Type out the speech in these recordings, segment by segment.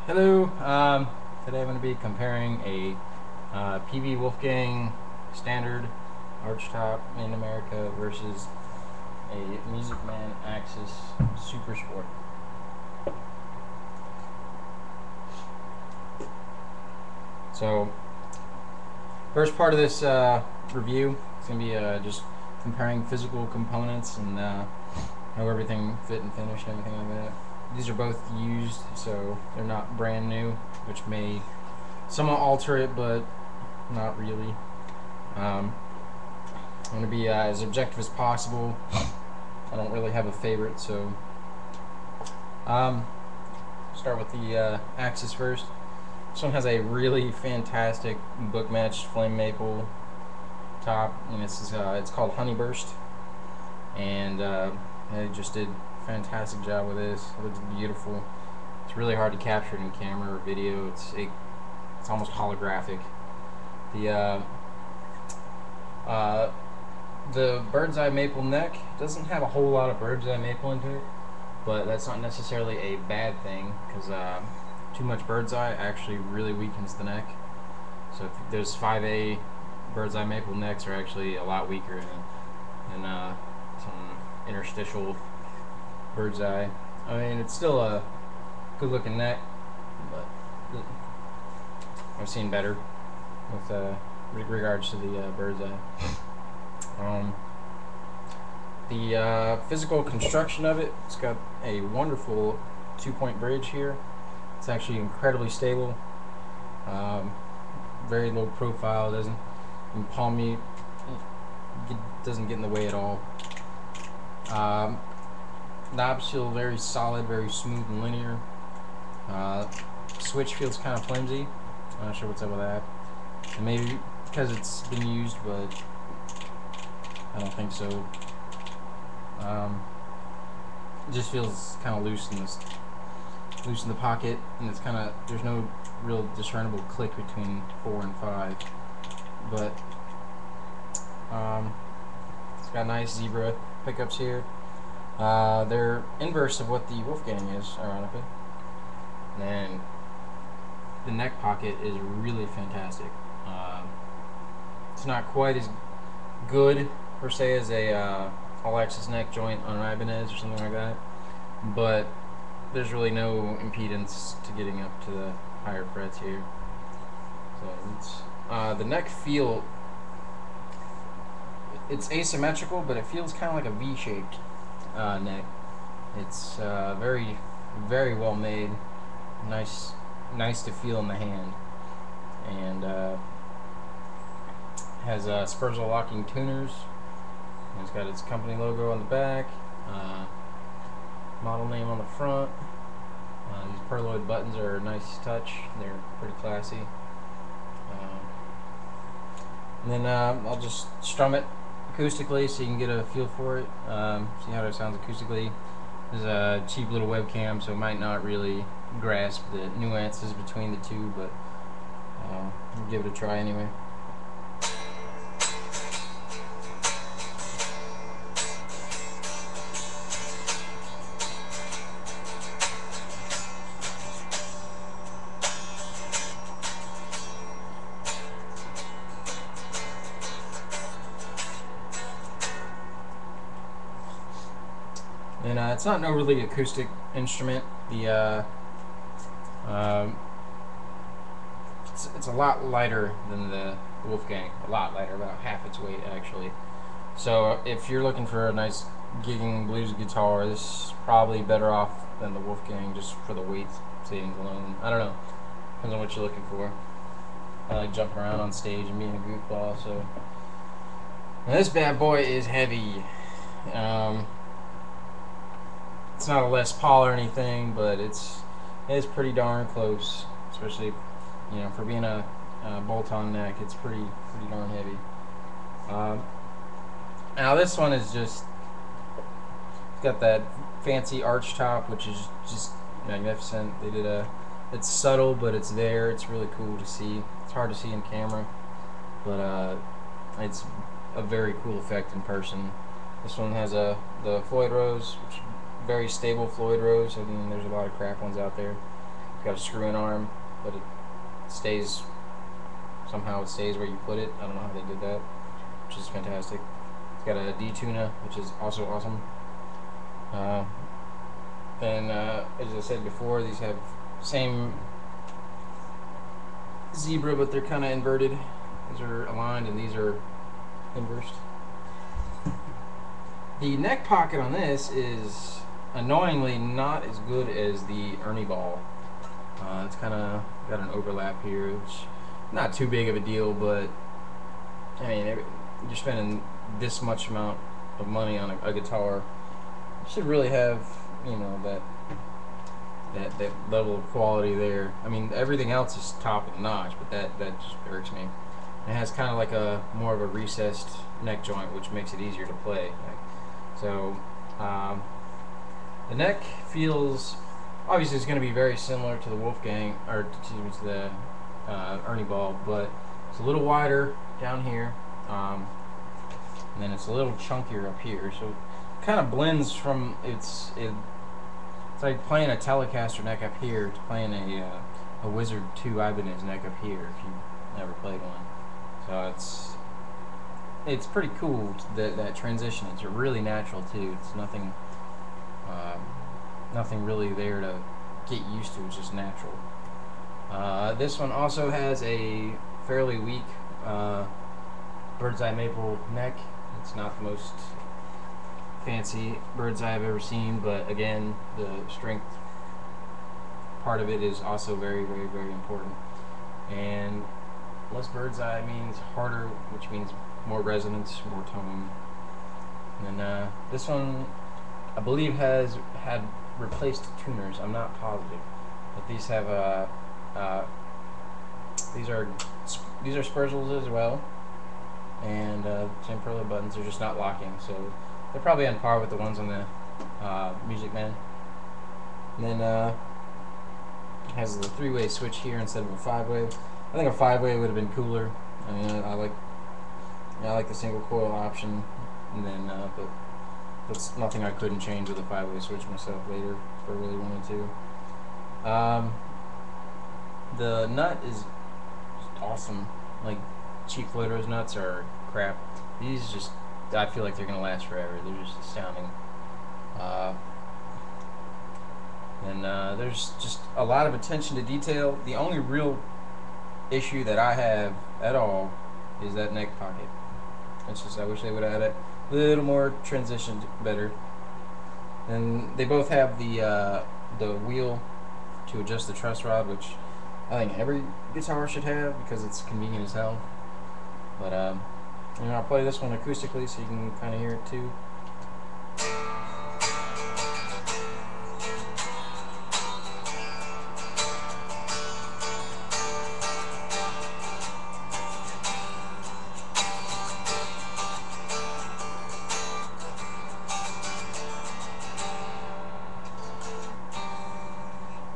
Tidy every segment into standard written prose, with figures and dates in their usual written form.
Hello. Today I'm going to be comparing a peavey Wolfgang standard archtop in America versus a Music Man Axis Super Sport. So, first part of this review is going to be just comparing physical components and how everything fit and finished and everything like that. These are both used, so they're not brand new, which may somewhat alter it, but not really. I'm going to be as objective as possible. I don't really have a favorite, so start with the Axis first. This one has a really fantastic book matched flame maple top, and this is it's called Honeyburst, and they just did a fantastic job with this. It looks beautiful. It's really hard to capture it in camera or video. It's almost holographic. The bird's eye maple neck doesn't have a whole lot of bird's eye maple into it, but that's not necessarily a bad thing, because too much bird's eye actually really weakens the neck. So if there's 5A bird's eye maple necks are actually a lot weaker than some interstitial bird's eye. I mean, it's still a good looking neck, but I've seen better with regards to the bird's eye. The physical construction of it, it's got a wonderful 2-point bridge here. It's actually incredibly stable. Very low profile, doesn't palm mute, doesn't get in the way at all. Knobs feel very solid, very smooth and linear. Switch feels kind of flimsy. I'm not sure what's up with that. And maybe because it's been used, but I don't think so. It just feels kind of loose in the pocket, and it's kind of, there's no real discernible click between 4 and 5. But it's got nice zebra pickups here. They're inverse of what the Wolfgang is, ironically. And the neck pocket is really fantastic. It's not quite as good per se as a all-axis neck joint on an Ibanez or something like that, but there's really no impedance to getting up to the higher frets here. So it's the neck feel, it's asymmetrical, but it feels kind of like a V-shaped neck. It's very, very well made, nice to feel in the hand, and has Spurzal locking tuners. And it's got its company logo on the back, model name on the front. These perloid buttons are a nice touch. They're pretty classy. And then I'll just strum it acoustically so you can get a feel for it. See how it sounds acoustically. There's a cheap little webcam, so it might not really grasp the nuances between the two, but I'll give it a try anyway. And it's not an overly acoustic instrument. It's a lot lighter than the Wolfgang. A lot lighter, about half its weight actually. So if you're looking for a nice gigging blues guitar, this is probably better off than the Wolfgang just for the weight savings alone. I don't know. Depends on what you're looking for. I like jumping around on stage and being a goofball. So now this bad boy is heavy. It's not a Les Paul or anything, but it's pretty darn close, especially, you know, for being a bolt-on neck. It's pretty darn heavy. Now this one is just, it's got that fancy arch top, which is just magnificent. They did it's subtle, but it's there. It's really cool to see. It's hard to see in camera, but it's a very cool effect in person. This one has the Floyd Rose, which very stable Floyd Rose. I mean, there's a lot of crap ones out there. got a screw-in arm, but it stays, somehow it stays where you put it. I don't know how they did that, which is fantastic. It's got a D-tuner, which is also awesome. And as I said before, these have same zebra, but they're kind of inverted. These are aligned and these are inversed. The neck pocket on this is annoyingly not as good as the Ernie ball. It's kind of got an overlap here, which not too big of a deal, but I mean, you're spending this much amount of money on a guitar. You should really have, you know, that level of quality there. I mean, everything else is top of the notch, but that just irks me. It has kind of like a more of a recessed neck joint, which makes it easier to play. So the neck feels, obviously it's going to be very similar to the Wolfgang, or to the Ernie ball, but it's a little wider down here, and then it's a little chunkier up here. So it kind of blends from it's like playing a Telecaster neck up here to playing a Wizard 2 Ibanez neck up here if you've never played one. So it's pretty cool, that transition. It's really natural too. It's nothing really there to get used to. It's just natural. This one also has a fairly weak bird's eye maple neck. It's not the most fancy bird's eye I've ever seen, but again, the strength part of it is also very, very, very important. And less bird's eye means harder, which means more resonance, more tone. And then this one, I believe, has had replaced tuners. I'm not positive, but these have these are Spurzels as well, and same pearly buttons. They're just not locking, so they're probably on par with the ones on the Music Man. And then it has the 3-way switch here instead of a 5-way. I think a 5-way would have been cooler. I mean, I like the single coil option, and then but that's nothing I couldn't change with a 5-way switch myself later if I really wanted to. The nut is just awesome. Like, cheap Floyd Rose nuts are crap. These just, I feel like they're gonna last forever. They're just astounding. And there's just a lot of attention to detail. The only real issue that I have at all is that neck pocket. It's just, I wish they would have had it a little more transitioned better. And they both have the wheel to adjust the truss rod, which I think every guitar should have because it's convenient as hell. But you know, I'll play this one acoustically so you can kind of hear it too.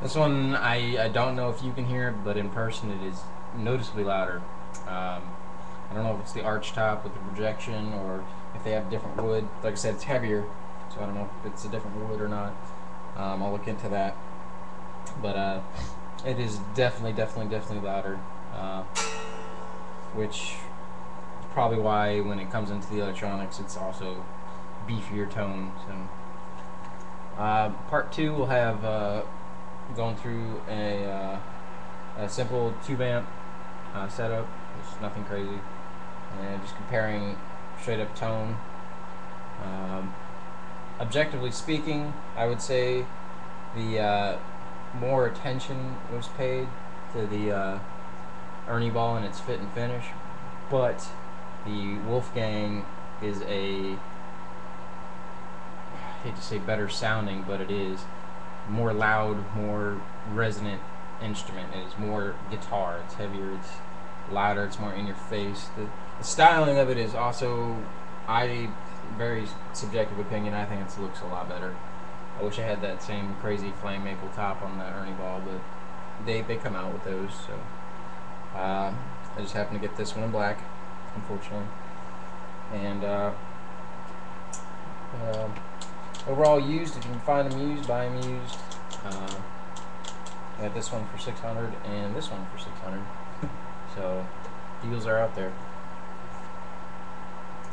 This one, I don't know if you can hear it, but in person it is noticeably louder. I don't know if it's the arch top with the projection or if they have different wood. Like I said, it's heavier, so I don't know if it's a different wood or not. I'll look into that. But it is definitely louder, which is probably why when it comes into the electronics, it's also beefier tone. So part 2 will have going through a simple tube amp setup. It's nothing crazy, and just comparing straight up tone. Objectively speaking, I would say the more attention was paid to the Ernie ball and its fit and finish, but the Wolfgang is I hate to say better sounding, but it is more loud, more resonant instrument. It is more guitar. It's heavier, it's louder, it's more in your face. The styling of it is also, very subjective opinion, I think it looks a lot better. I wish I had that same crazy flame maple top on the Ernie ball, but they come out with those, so I just happened to get this one in black, unfortunately. And overall used, if you can find them used, buy them used. I got this one for 600 and this one for 600. So deals are out there.